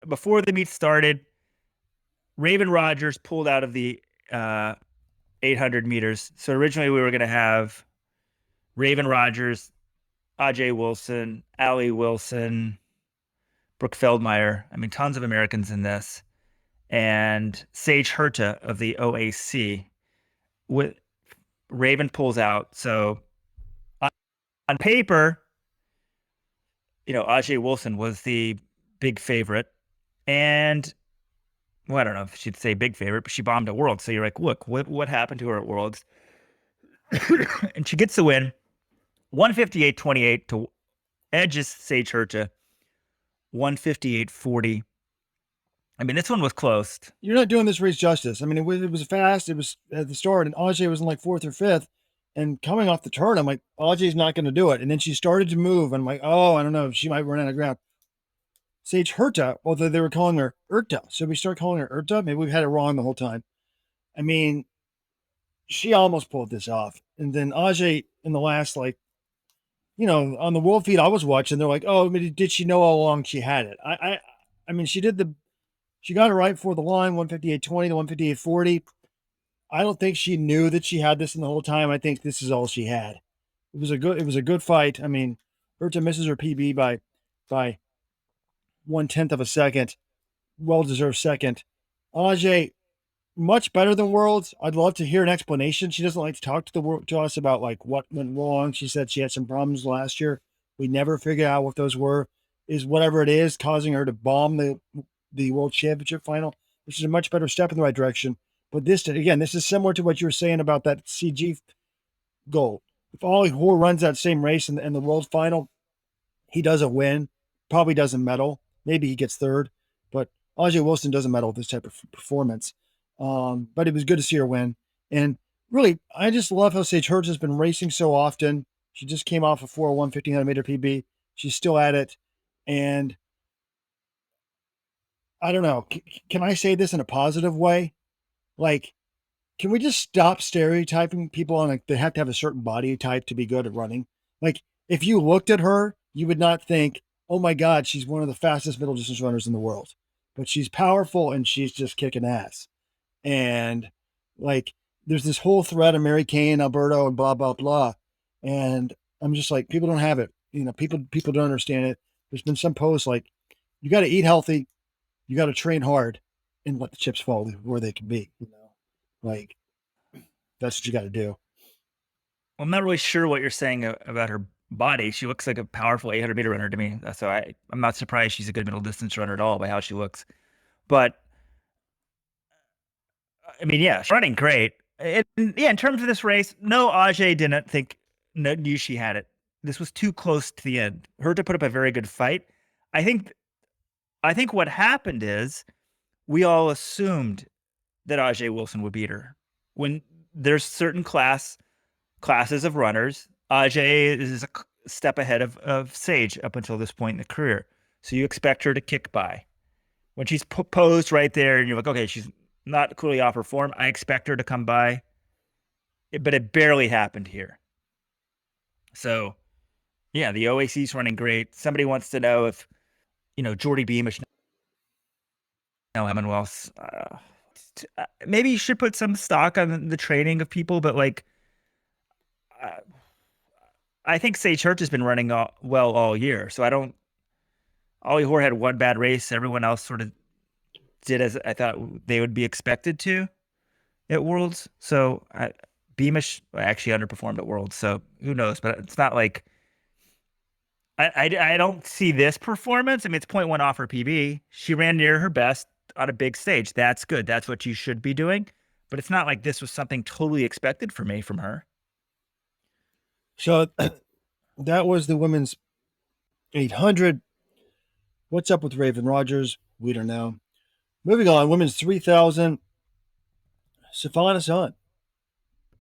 before the meet started, Raven Rogers pulled out of the 800 meters. So originally we were going to have Raven Rogers, Ajee Wilson, Allie Wilson, Brooke Feldmeyer. I mean, tons of Americans in this. And Sage Hurta of the OAC. With Raven pulls out. So on paper, Ajee Wilson was the big favorite. And well, I don't know if she'd say big favorite, but she bombed at Worlds. So you're like, look, what happened to her at Worlds? And she gets the win, 158.28 to edges Sage Hurta, 158.40. I mean, this one was close. You're not doing this race justice. I mean, it was fast. It was at the start, and Ajee was in like fourth or fifth. And coming off the turn, I'm like, Ajee's not going to do it. And then she started to move. And I'm like, oh, I don't know. She might run out of ground. Sage Hurta, although they were calling her Urta. So we start calling her Urta. Maybe we've had it wrong the whole time. I mean, she almost pulled this off. And then Ajee in the last, like, on the world feed I was watching, they're like, oh, did she know how long she had it? I mean, she got it right before the line, 158.20 to 158.40. I don't think she knew that she had this in the whole time. I think this is all she had. It was a good fight. I mean, Hurta misses her PB by 1/10 of a second. Well deserved second. Ajee, much better than Worlds. I'd love to hear an explanation. She doesn't like to talk to us about like what went wrong. She said she had some problems last year. We never figured out what those were. Is whatever it is causing her to bomb the World Championship final, which is a much better step in the right direction. But this is similar to what you were saying about that CG goal. If Ollie Hoare runs that same race in the World Final, he doesn't win, probably doesn't medal. Maybe he gets third, but Ajee Wilson doesn't medal with this type of performance. But it was good to see her win. And really, I just love how Sage Hurta has been racing so often. She just came off a 401 1500 meter PB. She's still at it. And I don't know. Can I say this in a positive way? Like, can we just stop stereotyping people on like they have to have a certain body type to be good at running? Like, if you looked at her, you would not think, oh my God, she's one of the fastest middle distance runners in the world. But she's powerful and she's just kicking ass. And like, there's this whole thread of Mary Kay, Alberto, and blah, blah, blah. And I'm just like, people don't have it. People don't understand it. There's been some posts like, you got to eat healthy, you got to train hard, and let the chips fall where they can be. Like that's what you got to do. Well, I'm not really sure what you're saying about her body. She looks like a powerful 800 meter runner to me. So I'm not surprised she's a good middle distance runner at all by how she looks. But I mean, yeah, she's running great. In terms of this race, no, Ajee didn't knew she had it. This was too close to the end. Hurta put up a very good fight. I think what happened is we all assumed that Ajee Wilson would beat her. When there's certain classes of runners, Ajee is a step ahead of Sage up until this point in the career. So you expect her to kick by. When she's posed right there, and you're like, okay, she's not clearly off her form. I expect her to come by. But it barely happened here. So, yeah, the OAC's running great. Somebody wants to know if, Jordy Beamish, no, Emmanuel's, maybe you should put some stock on the training of people, but like, I think Sage Hurta has been running well all year. So Ollie Hoare had one bad race. Everyone else sort of did as I thought they would be expected to at Worlds. So Beamish actually underperformed at Worlds. So who knows? But it's not like I don't see this performance. I mean, it's 0.1 off her PB. She ran near her best on a big stage. That's good. That's what you should be doing. But it's not like this was something totally expected from her. So that was the women's 800. What's up with Raven Rogers? We don't know. Moving on, women's 3,000. Safana Son.